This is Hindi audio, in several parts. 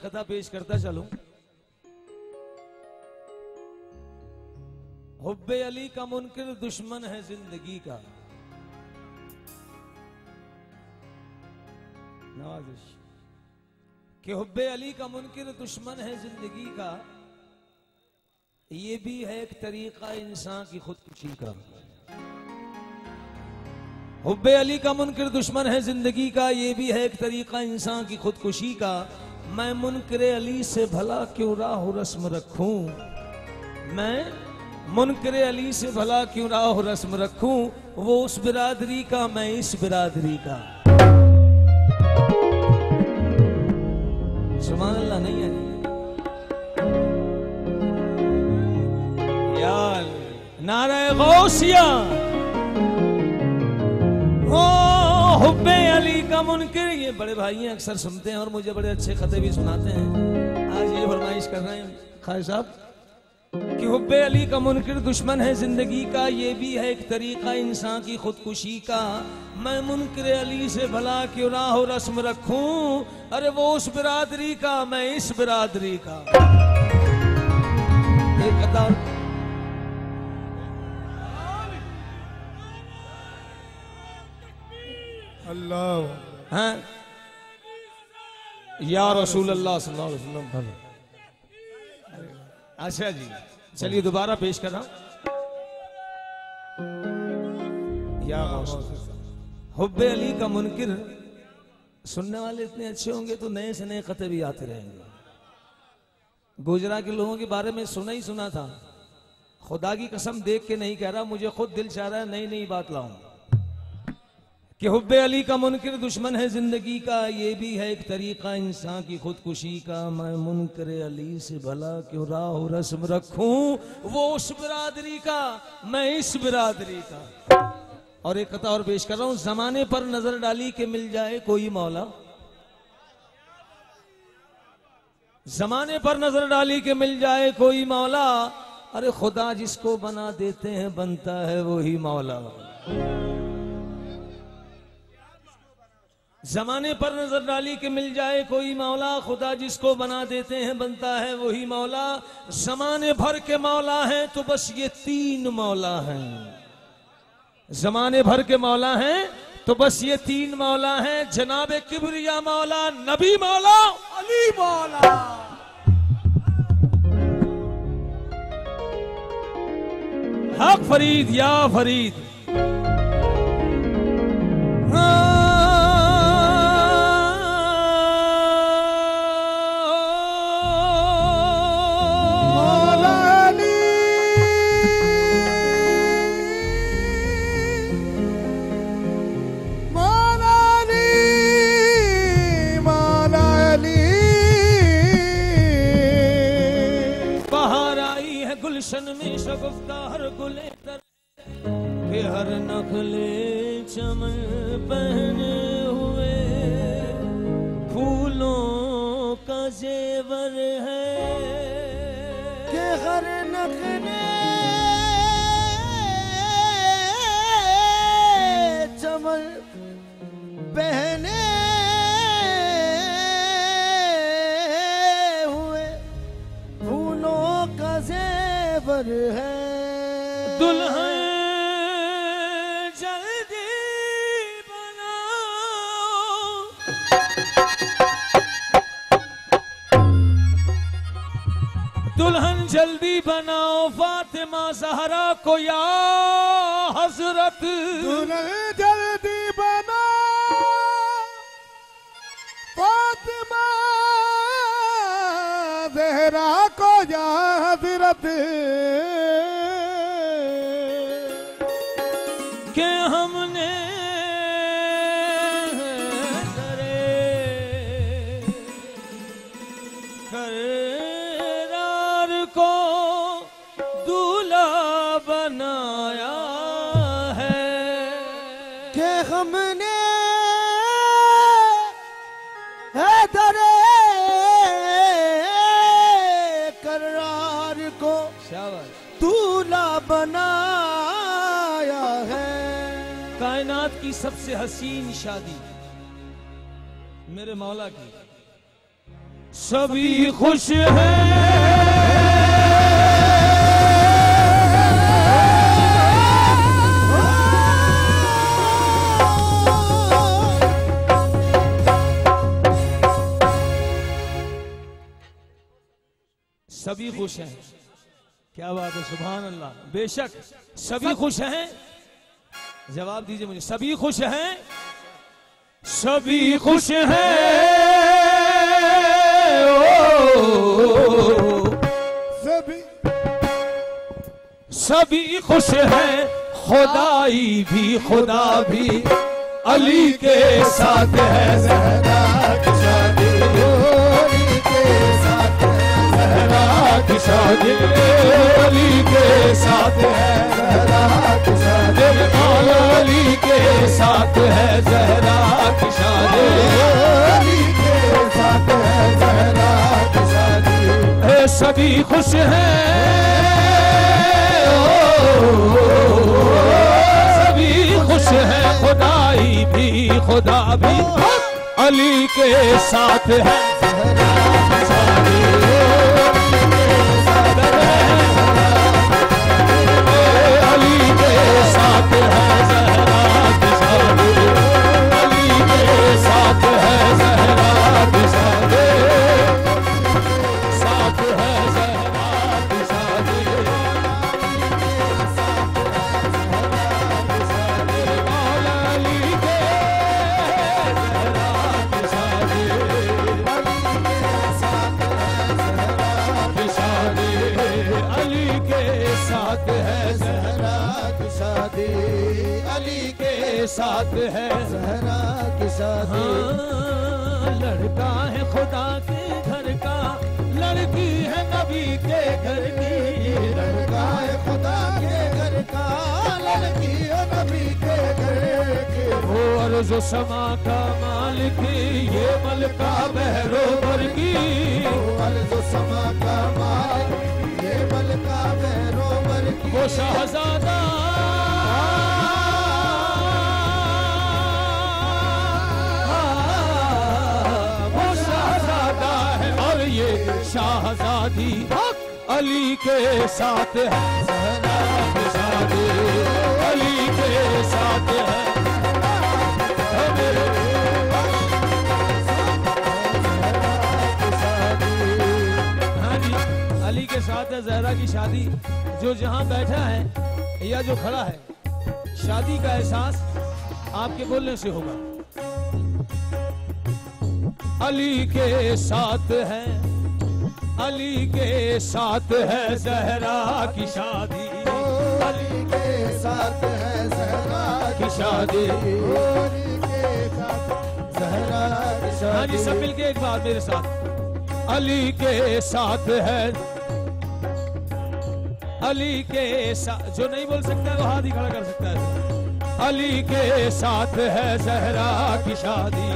कथा पेश करता चलूं। हुब्बे अली का मुनकिर दुश्मन है जिंदगी का। नवाजिश कि हुब्बे अली का मुनकिर दुश्मन है जिंदगी का, ये भी है एक तरीका इंसान की खुदकुशी का। हुब्बे अली का मुनकिर दुश्मन है जिंदगी का, ये भी है एक तरीका इंसान की खुदकुशी का। मैं मुनकिर अली से भला क्यों राह रस्म रखूं, मैं मुनकिर अली से भला क्यों राह रस्म रखूं, वो उस बिरादरी का मैं इस बिरादरी का। सुभान अल्लाह नहीं है यार, नारे गौसिया। ओ हुब्बे अली का मुनकिर, ये बड़े भाई हैं, अक्सर सुनते हैं और मुझे बड़े अच्छे खते भी सुनाते हैं। आज ये फरमाइश कर रहे हैं खालिद साहब कि हुब्बे अली का मुनकिर दुश्मन है जिंदगी का, ये भी है एक तरीका इंसान की खुदकुशी का। मैं मुनकिर अली से भला क्यों राह रस्म रखूं, अरे वो उस बिरादरी का मैं इस बिरादरी का। एक कतार अल्लाह हैं या रसूल अल्लाह सल्लल्लाहु अलैहि वसल्लम। अच्छा जी, चलिए दोबारा पेश कर रहा हूं। या हुब्बे अली का मुनकिर, सुनने वाले इतने अच्छे होंगे तो नए से नए खते भी आते रहेंगे। गुजरा के लोगों के बारे में सुना ही सुना था, खुदा की कसम देख के नहीं कह रहा, मुझे खुद दिल चाह रहा है नई नई बात लाऊं कि हुब्बे अली का मुनकिर दुश्मन है जिंदगी का, ये भी है एक तरीका इंसान की खुदकुशी का। मैं मुनकिर अली से भला क्यों राह रस्म रखूं, वो उस बिरादरी का मैं इस बिरादरी का। और एक कथा और पेश कर रहा हूं। जमाने पर नजर डाली के मिल जाए कोई मौला, जमाने पर नजर डाली के मिल जाए कोई मौला, अरे खुदा जिसको बना देते हैं बनता है वही मौला। जमाने पर नजर डाली के मिल जाए कोई मौला, खुदा जिसको बना देते हैं बनता है वही मौला। जमाने भर के मौला हैं तो बस ये तीन मौला हैं, जमाने भर के मौला हैं तो बस ये तीन मौला हैं। जनाबे किबरिया मौला, नबी मौला, अली मौला। हक फरीद या फरीद। में शगुफ्ता हर गुले तर के हर नखले चमन पहने हुए, फूलों का जेवर है के हर नखले चमन पहने हुए, फूलों का जेवर है। दुल्हन जल्दी बनाओ, दुल्हन जल्दी बनाओ फातिमा ज़हरा को या हजरत। दुल्हन जल्दी बनाओ फातिमा ज़हरा को या हजरत। के हमने करार को दूल्हा बनाया है, के हमने हैदरे करार को दूल्हा बनाया है। कायनात की सबसे हसीन शादी मेरे मौला की, सभी खुश हैं। सभी खुश हैं। क्या बात है, सुभान अल्लाह। बेशक सभी खुश हैं। जवाब दीजिए मुझे, सभी खुश हैं? सभी खुश हैं। सभी खुश हैं। खुदाई भी, खुदा भी अली के साथ है। ज़हरा की शादी अली के साथ है। ज़हरा की शादी अली के साथ है। ज़हरा की शादी अली के साथ है। ज़हरा की शादी अली के साथ है। ज़हरा की शादी सभी खुश हैं। सभी खुश हैं। खुदाई भी, खुदा भी अली के साथ है। अली के साथ है। ज़हरा की शादी अली के साथ है। ज़हरा की शादी साथ है। ज़हरा की शादी अली के साथ है। ज़हरा की शादी लड़का है खुदा के घर का, लड़की है नबी के घर की। लड़का है खुदा के घर का, लड़की है नबी के घर की। वो अर्ज़ समा का मालिक ये मलका बहरोवर की। वो अर्ज़ समा का मालिक ये मलका बहरोवर की। वो शहजादा शाहजादी अली के साथ है। ज़हरा की शादी अली के साथ है। हाँ जी, अली के साथ है ज़हरा की शादी। जो जहां बैठा है या जो खड़ा है, शादी का एहसास आपके बोलने से होगा। अली के साथ है। अली के साथ है ज़हरा की शादी। अली के साथ है ज़हरा की शादी। अली के साथ ज़हरा की शादी। हाँ जी, सब मिलके एक बार मेरे साथ। अली के साथ है। अली के साथ, जो नहीं बोल सकता है वो हाथ ही खड़ा कर सकता है। अली के साथ है ज़हरा की शादी।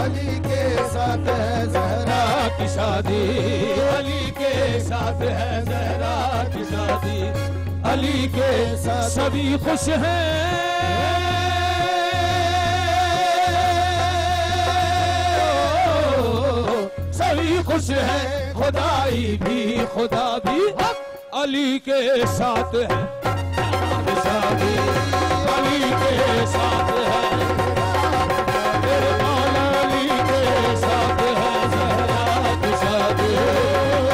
अली के साथ है ज़हरा की शादी। अली के साथ है ज़हरा की शादी। अली के साथ सभी खुश हैं। सभी खुश हैं। खुदाई भी, खुदा भी अली के साथ है। शादी अली के साथ है। मेरे मौला अली के साथ है। ज़हरा की शादी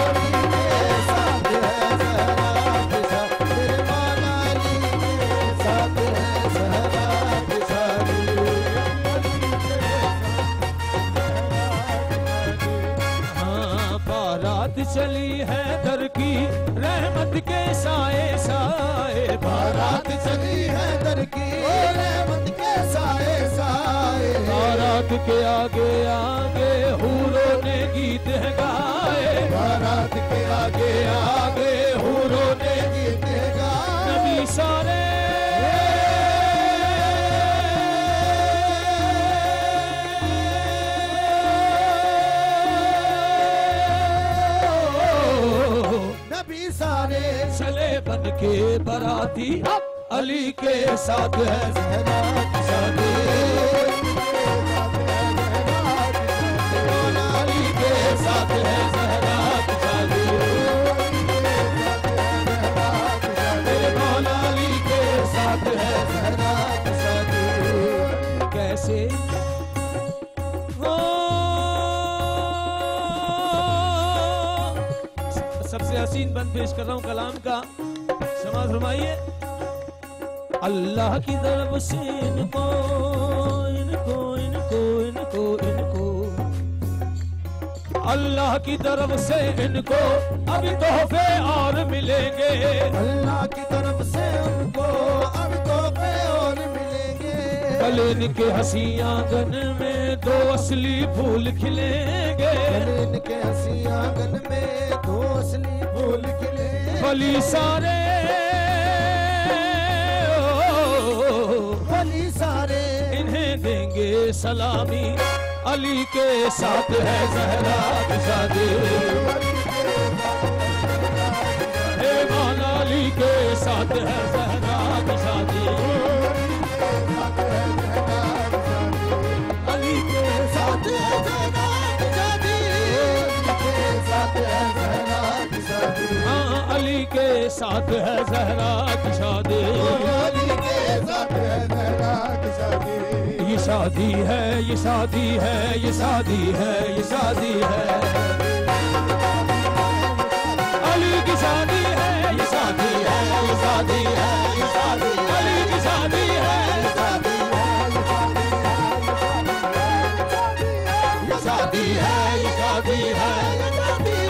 अली के साथ है। ज़हरा की शादी मेरे मौला अली के साथ है। ज़हरा की शादी हाँ, बारात चली है दर की रहमत के साए साए। बारात चली है दर की रहमत के साए साए। बारात के आगे आगे हूरों ने गीत है गाए। बारात के आगे आगे हूरों ने गीत है गाए। नबी सारे सारे चले बन के बराती अली के साथ है। ज़हरा की शादी अली के साथ है। सबसे हसीन बंद पेश कर रहा हूँ कलाम का, समाज फरमाइए। अल्लाह की तरफ से इनको इनको इनको इनको इनको, अल्लाह की तरफ से इनको अभी तोहफे और मिलेंगे। अल्लाह की तरफ से उनको अब तोहफे और मिलेंगे। कल इनके हंसी आंगन में दो असली फूल खिलेंगे। कल इनके हंसी आंगन में दो असली फूल खिलेंगे। भली सारे भली सारे इन्हें देंगे सलामी, अली के साथ है ज़हरा की शादी। हे मौला अली के साथ है ज़हरा की शादी। अली के साथ है ज़हरा की शादी। हाँ अली के साथ है ज़हरा की शादी। अली के साथ है ज़हरा की शादी। ये शादी है, ये शादी है, ये शादी है, ये शादी है, अली की शादी है, ये शादी है, ये शादी है, ये शादी अली की शादी है, ये शादी है, ये शादी है,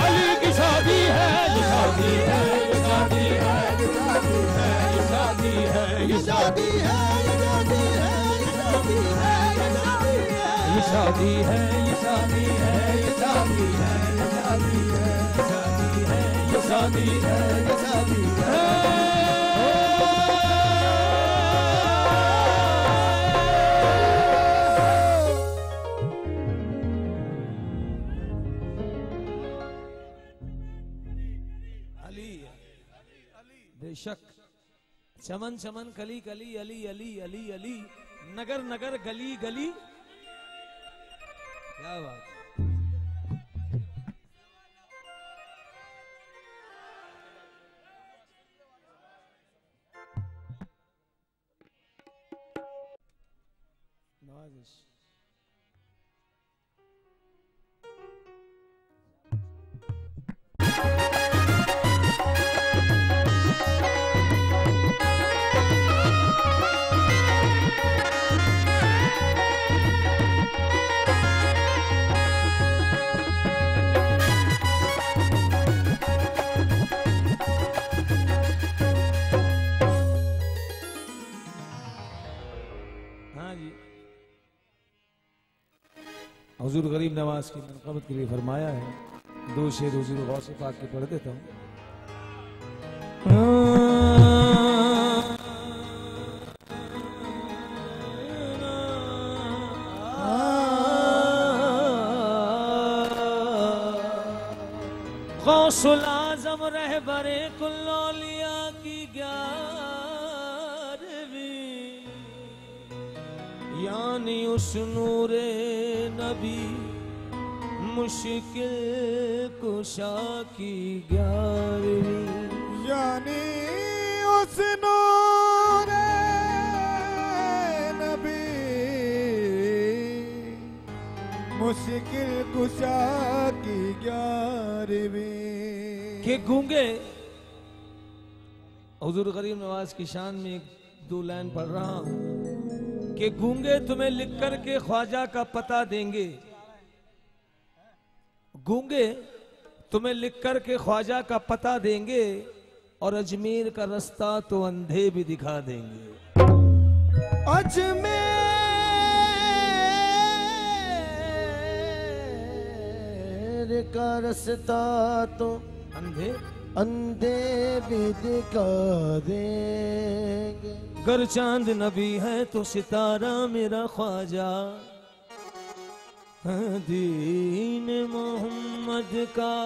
अली की शादी है, ये शादी है, ये शादी है, ये शादी है, ये शादी है, ये शादी है, ये शादी है, ये शादी है, ये शादी है, ये शादी है। अली बेशक, चमन चमन कली कली अली अली अली अली, नगर नगर गली गली, क्या बात। नवाजिश हुजूर गरीब नवाज की मनक़बत के लिए फरमाया है, दो शेर हुजूर गौसे पाक के पढ़ देता हूँ। गौसुल आज़म रहबरे कुल औलिया की 11वीं, यानी उस नूरे नबी मुश्किल कुशा की 11वीं, यानी उस नूरे नबी मुश्किल कुशा की 11वीं। के गूंगे हुजूर गरीब नवाज की शान में एक दो लाइन पढ़ रहा हूं कि गूंगे तुम्हें लिख कर के ख्वाजा का पता देंगे। गूंगे तुम्हें लिख कर के ख्वाजा का पता देंगे, और अजमेर का रास्ता तो अंधे भी दिखा देंगे। अजमेर का रास्ता तो अंधे अंधे भी दिखा देंगे। गर चांद नबी है तो सितारा मेरा ख्वाजा, दीन मोहम्मद का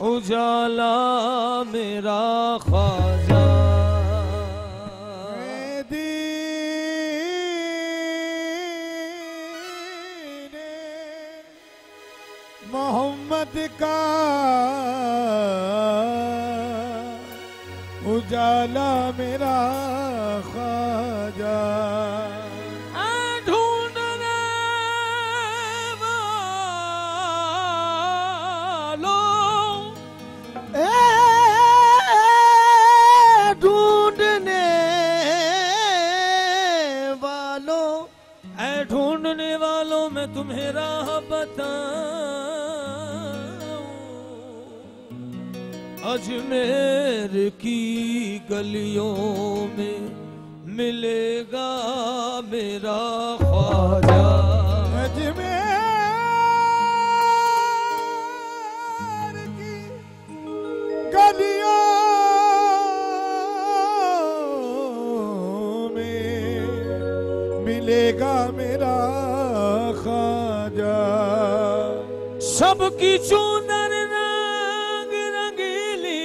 उजाला मेरा ख्वाजा। दीन मोहम्मद का उजाला मेरा ख्वाजा। ढूंढने वालों अजमेर की गलियों में मिलेगा मेरा ख्वाजा। अजमेर की गलियों में मिलेगा मेरा ख्वाजा। सबकी चूनर रंग रंगीली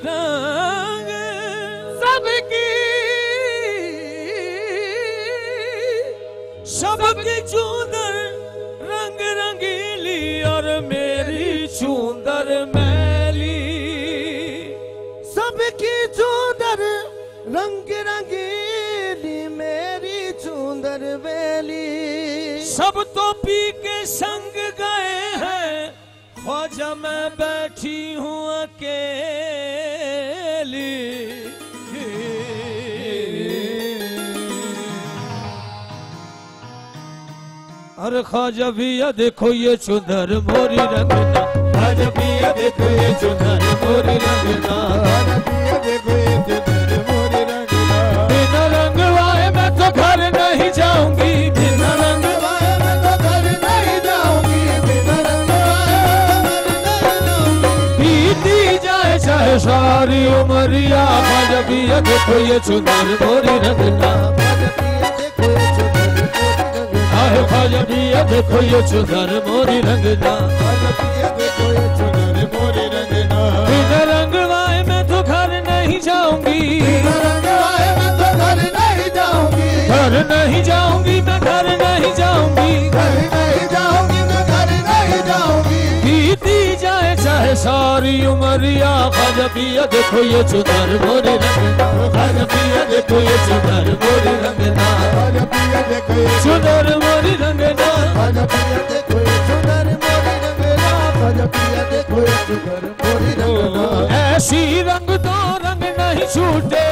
रंग, सबकी चूनर रंग रंगीली और मेरी चूनर मैली। सबकी चूंदर रंग रंगीली मेरी चूंदर वेली। सब तो पी के संग गए हैं, ख्वाजा मैं बैठी हूँ अकेली। अरे ख्वाजा भैया देखो ये चुनर मोरी रंगना, ख्वाजा भैया देखो ये चुनर मोरी रंगना, देखो ये चुनर मोरी रंगना। बिना रंगवाए मैं तो घर नहीं जाऊंगी, बिना रंगवाए मैं तो घर नहीं जाऊंगी, बिना रंगवाए मैं घर नहीं जाऊंगी। बीती जाए चाहे सारी उमरिया, ख्वाजा भैया देखो ये चुनर मोरी रंगना, ख्वाजा भैया देखो ये चुनर मोरी रंगना, देखो ये चुनर मोरी रंगना। बिना रंगवाए मैं तो घर नहीं जाऊंगी, बिना रंगवाए मैं तो घर नहीं जाऊंगी, घर नहीं जाऊंगी, मैं घर नहीं जाऊंगी, घर नहीं जाऊंगी, मैं घर नहीं जाऊंगी। बीती जाए चाहे सारी उमरिया, ख्वाजा भैया देखो ये चुनर मोरी रंगना, ख्वाजा भैया देखो ये चुनर मोरी रंगना, ख्वाजा भैया देखो ये चुनर मोरी रंगना, ख्वाजा भैया देखो ये चुनर मोरी रंगना, ख्वाजा भैया देखो ये चुनर मोरी रंगना। ऐसी रंग दो रंग नहीं छूटे,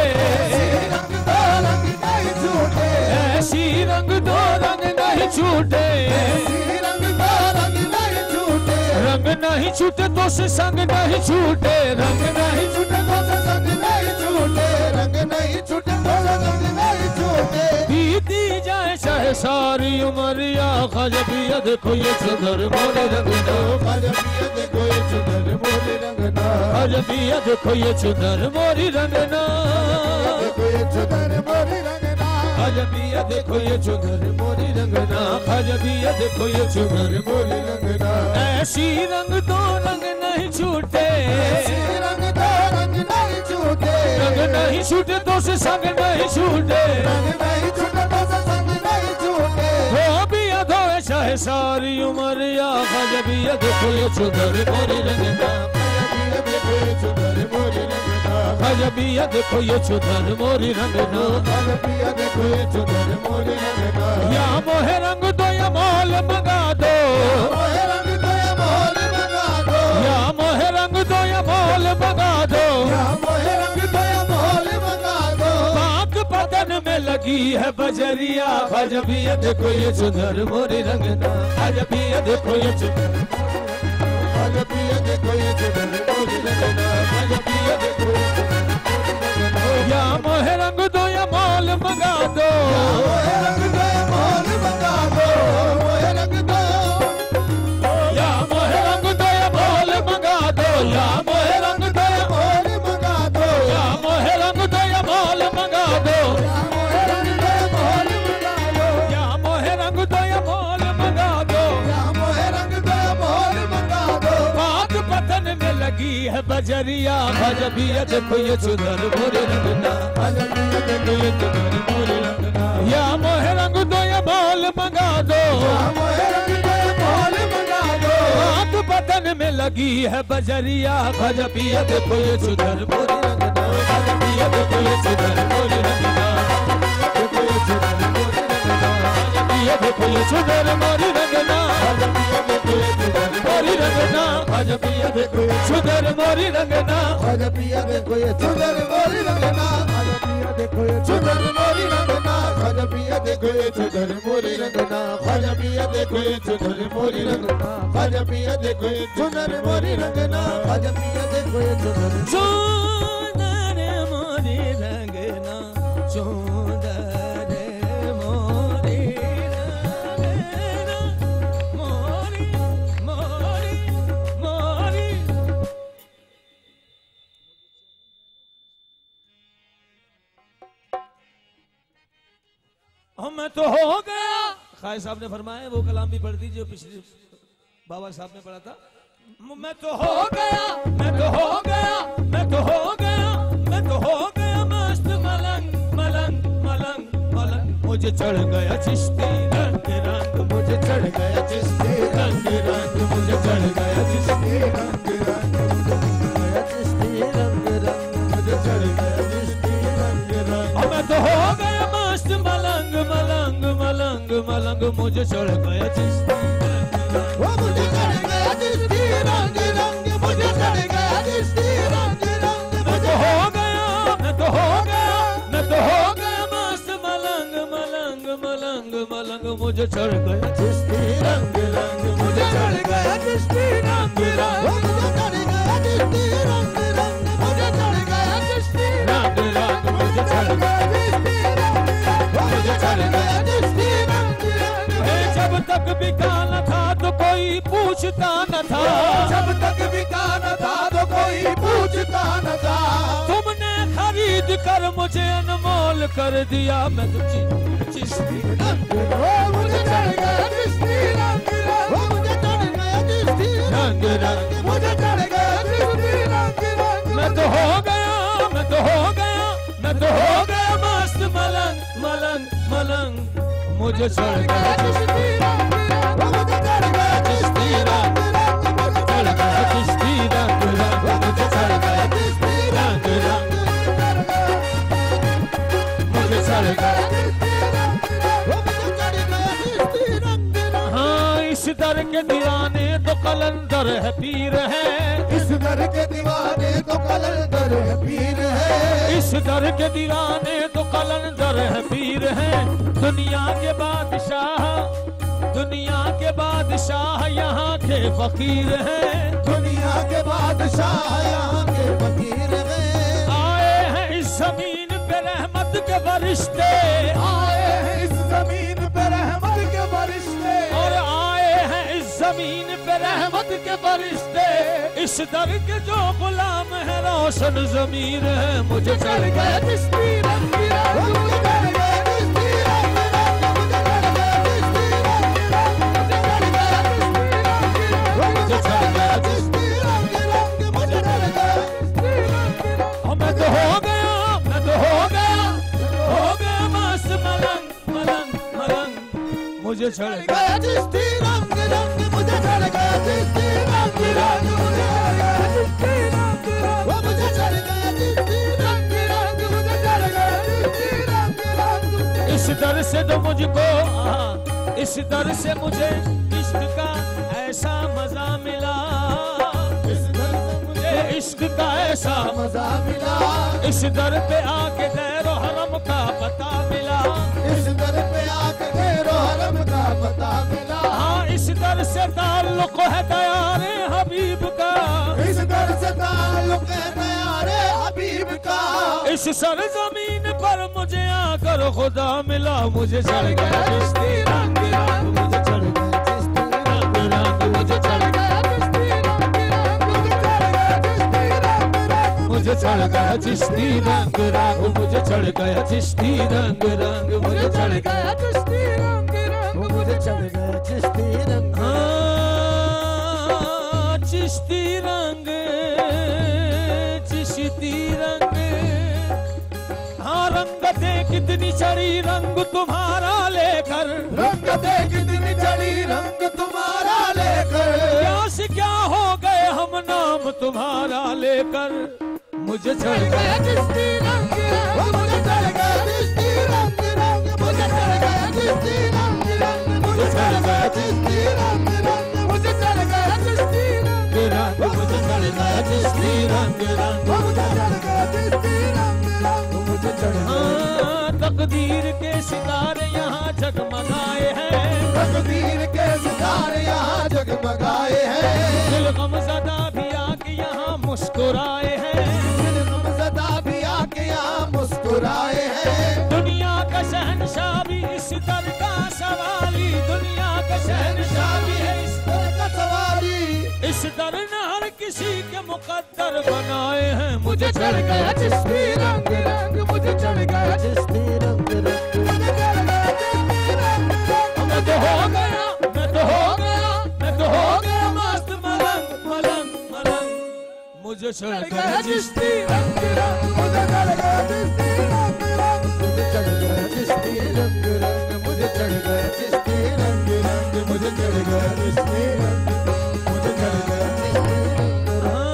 रंग दो रंग नहीं छूटे, ऐसी रंग दो रंग नहीं छूटे, रंग दो रंग नहीं छूटे, रंग नहीं छूटे तो से संग नहीं छूटे, रंग नहीं छूटे तो से संग नहीं छूटे, रंग नहीं छूटे तो से संग नहीं छूटे। बीती जाए चाहे सारी उमरिया, ख्वाजा भैया देखो ये चुनर मोरी रंगना, ख्वाजा भैया देखो ये चुनर मोरी रंगना, ख्वाजा भैया देखो ये चुनर मोरी रंगना, देखो ये चुनर मोरी रंगना, ख्वाजा भैया देखो ये चुनर मोरी रंगना, ख्वाजा भैया देखो ये चुनर मोरी रंगना। ऐसी रंग दो रंग नहीं छूटे, रंग दो रंग नहीं छूटे, रंग नहीं छूटे तो से संग नहीं छूटे, रंग नहीं छूटे तो से संग नहीं छूटे। धो बिया धोए चाहे सारी उमरिया, ख्वाजा भैया देखो ये चुनर मोरी रंगना, देखो ये चुनर मोरी रंगना, ख्वाजा भैया देखो ये चुनर मोरी रंगना, ख्वाजा भैया देखो ये चुनर मोरी रंगना। या मोहे रंग दो या मोल मंगा दो, मोहे रंग दो या मोल मंगा दो, या मोहे रंग दो या मोल मंगा दो, या मोहे रंग दो या मोल मंगा दो। पाक बदन में लगी है बजरिया, ख्वाजा भैया देखो ये चुनर मोरी रंगना, ख्वाजा भैया देखो ये चुनर, ख्वाजा भैया देखो ये चुनर मोरी रंगना, ख्वाजा भैया देखो ये चुनर मोरी रंगना। या मोहे रंग दो या मोल मंगा दो, मोहे रंग दो या मोल मंगा दो, मोहे रंग दो, या मोहे रंग दो या मोल मंगा दो, या मोहे रंग दो या मोल मंगा दो, या मोहे रंग दो या मोल मंगा दो, मोहे रंग दो या मोल मंगा दो, या मोहे रंग दो या मोल मंगा दो, या मोहे रंग दो या मोल मंगा दो। पाक बदन में लगी है बजरिया, ख्वाजा भैया देखो ये चुनर मोरी रंगना, ख्वाजा भैया देखो ये चुनर मोरी रंगना, या मोहे रंग दो या मोल मंगा दो, या मोहे रंग दो या मोल मंगा दो। पाक बदन में लगी है बजरिया, ख्वाजा भैया देखो ये चुनर मोरी रंगना, ख्वाजा भैया देखो ये चुनर मोरी रंगना, देखो ये चुनर मोरी रंगना, ख्वाजा भैया देखो ये चुनर मोरी रंगना, ख्वाजा भैया देखो ये चुनर मोरी रंगना, ख्वाजा भैया देखो ये चुनर मोरी रंगना, ख्वाजा भैया देखो ये चुनर मोरी रंगना, ख्वाजा भैया देखो ये चुनर मोरी रंगना, ख्वाजा भैया देखो ये चुनर मोरी रंगना, ख्वाजा भैया देखो ये चुनर मोरी रंगना, ख्वाजा भैया देखो ये चुनर मोरी रंगना, ख्वाजा भैया देखो देखो ये चुनर चुनर मोरी रंगना चुनर मोरी रंगना मोरी मोरी मोरी। मैं तो हो गया। खाई साहब ने फरमाया, वो कलाम भी पढ़ दीजिए पिछले बाबा साहब ने पढ़ा था। मैं तो हो गया, मैं तो हो गया, मैं तो हो गया, मैं तो हो गया मस्त मलंग मलंग मलंग मलंग। मुझे चढ़ गया चिश्ती रंग रंग, मुझे चढ़ गया चिश्ती रंग रंग, मुझे चढ़ गया चिश्ती रंग रंग, चिश्ती रंग रंग, मुझे चढ़ गया चिश्ती रंग रंग। मैं तो हो गया मस्त मलंग मलंग मलंग मलंग, मुझे चढ़ गया चिश्ती रंग रंग, वो मुझे चढ़ गया चिश्ती रंग रंग, मुझे चढ़ गया चिश्ती रंग रंग। मैं तो हो गया, मैं तो हो गया, मैं तो हो गया मस्त मलंग मलंग मलंग मलंग, मुझे चढ़ गया चिश्ती रंग रंग, मुझे चढ़ गया चिश्ती रंग रंग, वो मुझे चढ़ गया चिश्ती रंग रंग, मुझे चढ़ गया चिश्ती रंग रंग, मुझे चढ़ गया चिश्ती रंग रंग, मुझे चढ़ गया चिश्ती रंग रंग। जब तक बिका न था तो कोई पूछता न था, जब तक बिका न था तो कोई पूछता न था। तुमने खरीद कर मुझे अनमोल कर दिया। मैं तो चिश्ती रंग वो मुझे चढ़ गया चिश्ती रंग रंग, वो मुझे चढ़ गया चिश्ती रंग रंग, मुझे चढ़ गया चिश्ती रंग रंग। मैं तो हो गया, मैं तो हो गया, मैं तो हो गया मस्त मलंग मलंग मलंग, मुझे चढ़ गया चिश्ती रंग रंग, वो मुझे चढ़ गया चिश्ती रंग रंग, मुझे चढ़ गया चिश्ती रंग रंग, मुझे चढ़ गया चिश्ती रंग रंग, मुझे चढ़ गया। वो मुझे चढ़ गया चिश्ती रंग रंग। हाँ इस दर के दीवाने तो कलंदर है पीर है, इस दर के दीवाने तो कलंदर है पीर है, इस दर के दीवाने तो कलंदर है पीर है। दुनिया के बादशाह, दुनिया के बादशाह यहाँ के फकीर हैं, दुनिया के बादशाह यहाँ के फकीर में। आए हैं इस जमीन पे रहमत के फरिश्ते, आए हैं इस जमीन पे रहमत के फरिश्ते, और आए हैं इस जमीन पे रहमत के फरिश्ते। इस दर के जो गुलाम है रोशन ज़मीर है, मुझे चढ़ गया चिश्ती रंग रंग, मुझे चढ़ गया चिश्ती रंग रंग, मुझे चढ़ गया चिश्ती रंग रंग, मुझे चढ़ गया चिश्ती रंग रंग, मुझे चढ़ गया चिश्ती रंग रंग। मैं तो हो गया, मैं तो हो गया, हो गया मस्त मलंग मलंग मलंग, मुझे चढ़ गया गया चिश्ती रंग रंग, मुझे चढ़ गया चिश्ती रंग रंग, मुझे चढ़ गया चिश्ती रंग रंग, वो मुझे चढ़ गया चिश्ती रंग रंग, मुझे चढ़ गया चिश्ती रंग रंग। इस दर से तो मुझको, इस दर से मुझे इश्क का ऐसा मजा मिला, इस दर से मुझे इश्क का ऐसा मजा मिला, इस दर पे आके दैरो हरम का पता मिला, इस दर पे आके गैरो हरम का पता मिला। हाँ इस दर से ताल्लुक है दयारे हबीब का, इस दर से ताल्लुक है प्यारे हबीब का। इस सरजमीन पर मुझे आकर खुदा मिला, मुझे चढ़ गया चिश्ती रंग रंग, मुझे चढ़ गया चिश्ती रंग रंग, मुझे चढ़ गया चिश्ती रंग रंग, मुझे चढ़ गया चिश्ती रंग रंग, मुझे चढ़ गया चिश्ती रंग रंग, मुझे चढ़ गया चिश्ती रंग रंग, मुझे चढ़ गया मुझे चढ़ गया चिश्ती रंग। हाँ चिश्ती रंग, चिश्ती रंग, हाँ रंगतें कितनी चढ़ी रंग तुम्हारा लेकर, रंगतें कितनी चढ़ी रंग तुम्हारा लेकर, क्या से क्या हो गए हम नाम तुम्हारा लेकर, मुझे चढ़ गया चिश्ती रंग रंग, मुझे चढ़ गया चिश्ती रंग रंग, मुझे चढ़ गया चिश्ती रंग रंग, मुझे चढ़ गया चिश्ती रंग रंग, मुझे चढ़ गया चिश्ती रंग रंग, मुझे चढ़ गया चिश्ती रंग रंग, मुझे चढ़ गया चिश्ती रंग रंग, मुझे चढ़ गया। हाँ तकदीर के सितारे यहाँ जगमगाए हैं, तकदीर के सितारे यहाँ जगमगाए हैं, दिल गमज़दा भी आके यहाँ मुस्कुराए हैं, दिल गमज़दा भी आके यहाँ मुस्कुराए हैं। दुनिया का शहंशाह भी इस दर का सवाली, दुनिया का शहंशाह भी है इस दर का सवाली, इस दर ने हर किसी के मुकद्दर बनाए हैं। मुझे चढ़ गया चिश्ती रंग रंग, मुझे चढ़ गया चिश्ती रंग रंग, मुझे चढ़ गया चिश्ती रंग रंग। मैं तो हो गया, मैं तो हो गया, मैं तो हो गया मस्त मलंग मलंग मलंग। मुझे चढ़ गया चिश्ती रंग रंग, मुझे चढ़ गया चिश्ती रंग रंग, मुझे चढ़ गया चिश्ती रंग रंग, मुझे चढ़ गया चिश्ती रंग रंग, मुझे चढ़ गया चिश्ती रंग रंग, मुझे चढ़ गया चिश्ती रंग रंग।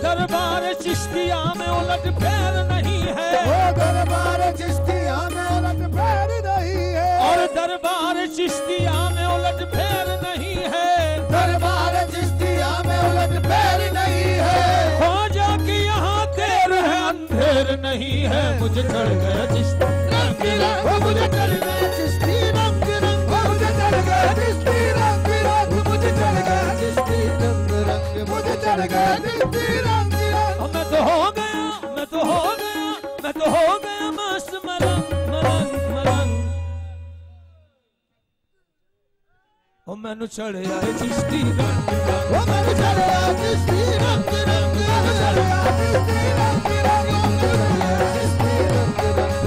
दरबार चिश्तिया में उलट फेर नहीं है, वो दरबार चिश्तिया में उलट फेर नहीं है, और दरबार चिश्तिया में उलट फेर नहीं है, दरबार चिश्तिया में उलट फेर नहीं है। हो जाके यहाँ देर है अंधेर नहीं है। मुझे चढ़ गया चिश्ती रंग रंग, वो मुझे चढ़ गया चिश्ती रंग रंग, वो मुझे चढ़ गया चिश्ती रंग रंग, मुझे चढ़ गया चिश्ती रंग रंग, मुझे चढ़ गया चिश्ती रंग रंग। मैं तो हो गया, मैं तो हो गया, मैं तो हो गया मस्त मलंग मलंग मलंग। ओ मैनू चढ़िया चिश्ती रंग रंग, वो मैनू चढ़िया चिश्ती रंग रंग, मैनू चढ़िया चिश्ती रंग रंग,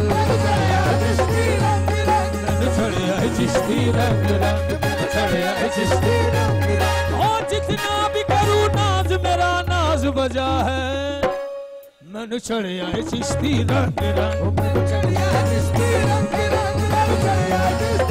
मैनू चढ़िया चिश्ती रंग रंग, मैनू चढ़िया चिश्ती रंग रंग, मैनू चढ़िया चिश्ती रंग रंग। और जितना भी करूँ नाज मेरा नाज बजा है। मैनू चढ़िया चिश्ती रंग रंग, मैनू चढ़िया चिश्ती रंग रंग, मैनू चढ़िया चिश्ती